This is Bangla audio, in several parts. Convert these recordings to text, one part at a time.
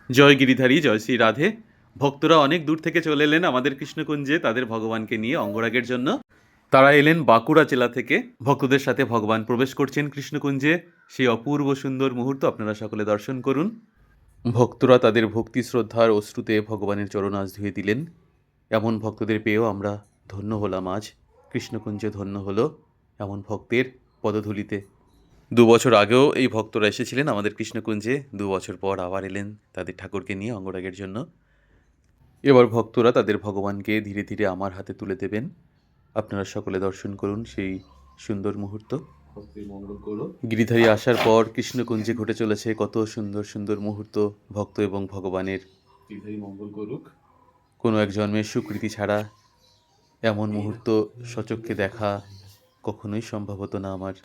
জয় গিরিধারী, জয় শ্রী রাধে। ভক্তরা অনেক দূর থেকে চলে এলেন আমাদের কৃষ্ণকুঞ্জে তাদের ভগবানকে নিয়ে অঙ্গরাগের জন্য। তারা এলেন বাঁকুড়া জেলা থেকে। ভক্তদের সাথে ভগবান প্রবেশ করছেন কৃষ্ণকুঞ্জে। সেই অপূর্ব সুন্দর মুহূর্ত আপনারা সকলে দর্শন করুন। ভক্তরা তাদের ভক্তি শ্রদ্ধার অশ্রুতে ভগবানের চরণাজ ধুয়ে দিলেন। এমন ভক্তদের পেয়েও আমরা ধন্য হলাম আজ। কৃষ্ণকুঞ্জে ধন্য হলো এমন ভক্তের পদধূলিতে। ২ বছর আগেও এই ভক্তরা এসেছিলেন আমাদের কৃষ্ণকুঞ্জে। ২ বছর পর আবার এলেন তাদের ঠাকুরকে নিয়ে অঙ্গরাগের জন্য। এবার ভক্তরা তাদের ভগবানকে ধীরে ধীরে আমার হাতে তুলে দেবেন। আপনারা সকলে দর্শন করুন সেই সুন্দর মুহূর্ত। গিরিধারী আসার পর কৃষ্ণকুঞ্জে ঘটে চলেছে কত সুন্দর সুন্দর মুহূর্ত ভক্ত এবং ভগবানের। গিরিধারী মঙ্গল করুক। কোনো এক জন্মের সুকৃতি ছাড়া এমন মুহূর্ত সচক্ষে দেখা কখনোই সম্ভব হতো না আমার।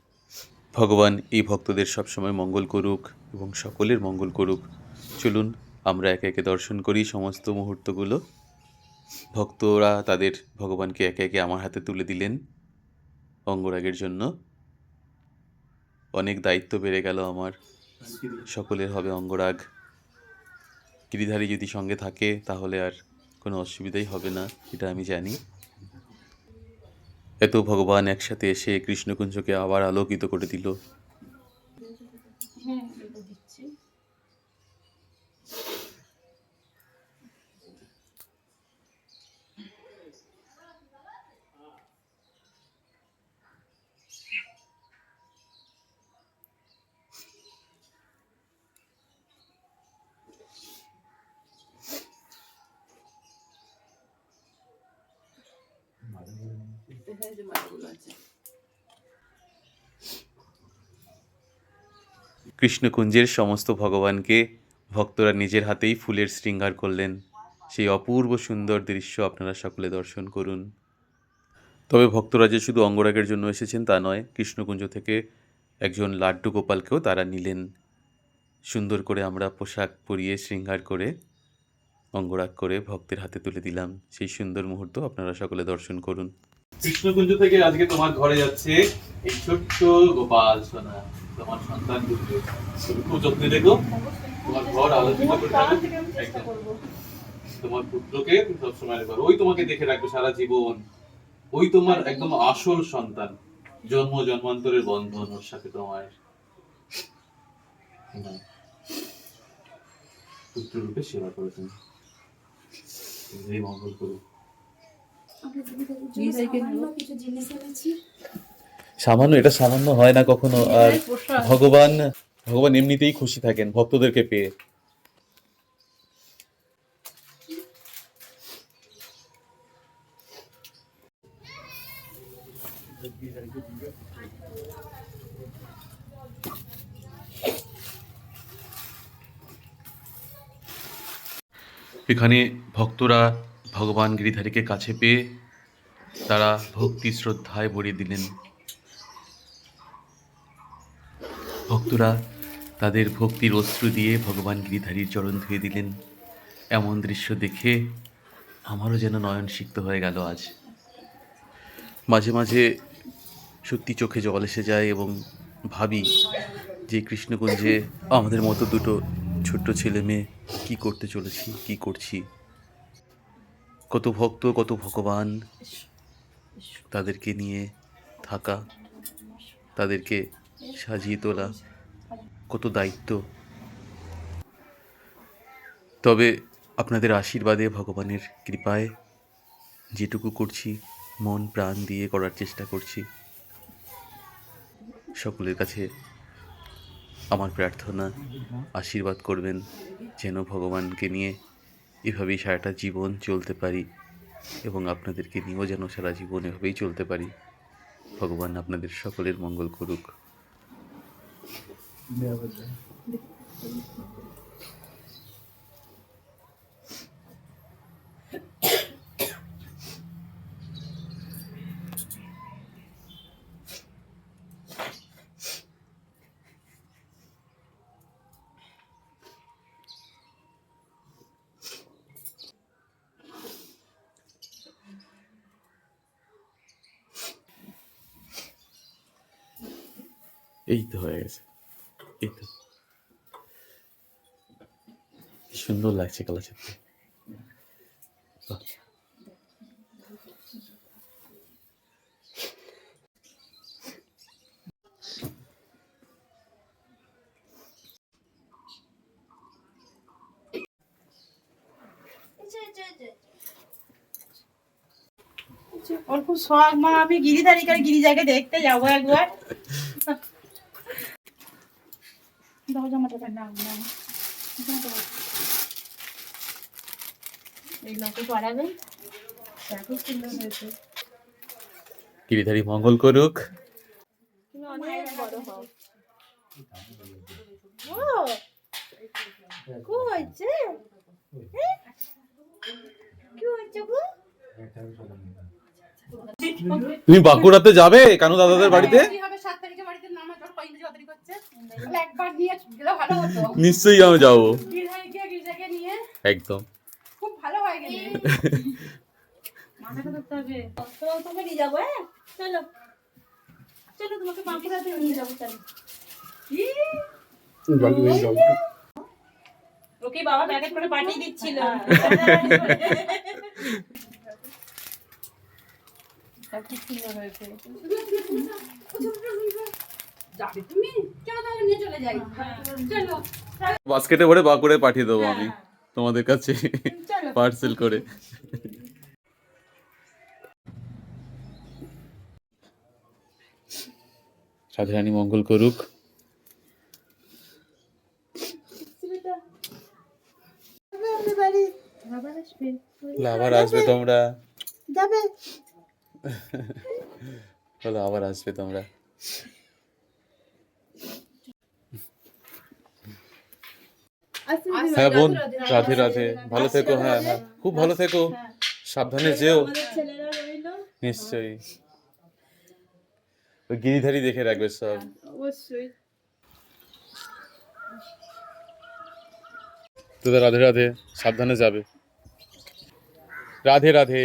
ভগবান এই ভক্তদের সবসময় মঙ্গল করুক এবং সকলের মঙ্গল করুক। চলুন আমরা একে একে দর্শন করি সমস্ত মুহূর্তগুলো। ভক্তরা তাদের ভগবানকে একে একে আমার হাতে তুলে দিলেন অঙ্গরাগের জন্য। অনেক দায়িত্ব বেড়ে গেল আমার। সকলের হবে অঙ্গরাগ। গিরিধারী যদি সঙ্গে থাকে তাহলে আর কোনো অসুবিধাই হবে না, এটা আমি জানি। এত ভগবান একসাথে এসে কৃষ্ণকুঞ্জকে আবার আলোকিত করে দিল। কৃষ্ণকুঞ্জের সমস্ত ভগবানকে ভক্তরা নিজের হাতেই ফুলের শৃঙ্গার করলেন। সেই অপূর্ব সুন্দর দৃশ্য আপনারা সকলে দর্শন করুন। তবে ভক্তরা যে শুধু অঙ্গরাগের জন্য এসেছেন তা নয়, কৃষ্ণকুঞ্জ থেকে একজন লাড্ডু গোপালকেও তারা নিলেন। সুন্দর করে আমরা পোশাক পরিয়ে শৃঙ্গার করে অঙ্গরাগ করে ভক্তের হাতে তুলে দিলাম। সেই সুন্দর মুহূর্ত আপনারা সকলে দর্শন করুন। কৃষ্ণকুঞ্জ থেকে আজকে তোমার ঘরে যাচ্ছে এই ছোট্ট গোপাল সোনা, তোমার সন্তান। খুব যত্নে দেখো, তোমার ঘর আলোকিত করে একদম। তোমার পুত্রকে সবসময় দেখো, ওই তোমাকে দেখে রাখবে সারা জীবন। ওই তোমার একদম আসল সন্তান। জন্ম জন্মান্তরের বন্ধন ওর সাথে তোমার। পুত্র রূপে সেবা করে তুমি। এই মঙ্গল করুক। সামান্য, এটা সামান্য হয় না কখনো। আর ভগবান ভগবান এমনিতেই খুশি থাকেন ভক্তদেরকে পেয়ে। এখানে ভক্তরা ভগবান গিরিধারীকে কাছে পেয়ে তারা ভক্তি শ্রদ্ধায় ভরিয়ে দিলেন। ভক্তরা তাদের ভক্তির অশ্রু দিয়ে ভগবান গিরিধারীর চরণ ধুয়ে দিলেন। এমন দৃশ্য দেখে আমারও যেন নয়ন সিক্ত হয়ে গেল আজ। মাঝে মাঝে সত্যি চোখে জল এসে যায় এবং ভাবি যে কৃষ্ণকুঞ্জে আমাদের মতো দুটো ছোট্ট ছেলে মেয়ে কী করতে চলেছি, কী করছি। কত ভক্ত, কত ভগবান, তাদেরকে নিয়ে থাকা, তাদেরকে সাজিয়ে তোলা, কত দায়িত্ব। তবে আপনাদের আশীর্বাদে, ভগবানের কৃপায় যেটুকু করছি মন প্রাণ দিয়ে করার চেষ্টা করছি। সকলের কাছে আমার প্রার্থনা, আশীর্বাদ করবেন যেন ভগবানকে নিয়ে এভাবেই সারাটা জীবন চলতে পারি এবং আপনাদেরকে নিয়েও যেন সারা জীবন এভাবেই চলতে পারি। ভগবান আপনাদের সকলের মঙ্গল করুক। এই তো হয়ে গেছে, এই তো। কি সুন্দর লাগছে কালাচাঁদকে। ওর খুব শখ, মা আমি গিরিজাকে দেখতে যাবো একবার। দাও জামাটা নাম নাম এই লোকে পড়াবে, খুব সুন্দর হয়েছে। গিরিধারী মঙ্গল করুক। তুমি অনেক বড় হও। ও কি হয়েছে? কি হয়েছে গো? তুমি বাঁকুড়াতে যাবে কানু দাদাদের বাড়িতে? নিশ্চয়ই আমি যাবো, একদম। খুব ভালো হয় গেলে মাথাটা ধরতে হবে। তোমাকে নিয়ে যাবো, হ্যাঁ চলো চলো, তোমাকে বাঁকুড়াতে নিয়ে যাবো। চলো ওকে বাবা প্যাকেট করে পাঠিয়ে দিচ্ছিল। খুব সুন্দর হয়েছে। যাবে তুমি? চলো তাহলে নিয়ে চলে যাই। চলো বাস্কেটে ভরে বাঁকুড়ায় পাঠিয়ে দেবো আমি তোমাদের কাছে পার্সেল করে। রাধারানী মঙ্গল করুক। আবার আসবে তোমরা, যাবে বলো আবার আসবে তোমরা। হ্যাঁ বোন, রাধে রাধে, ভালো থেকো। হ্যাঁ হ্যাঁ, খুব ভালো থেকো, সাবধানে যেও। নিশ্চয়ই, গিরিধারী দেখে রাখবে সব। অবশ্যই। তোদের রাধে রাধে, সাবধানে যাবে। রাধে রাধে।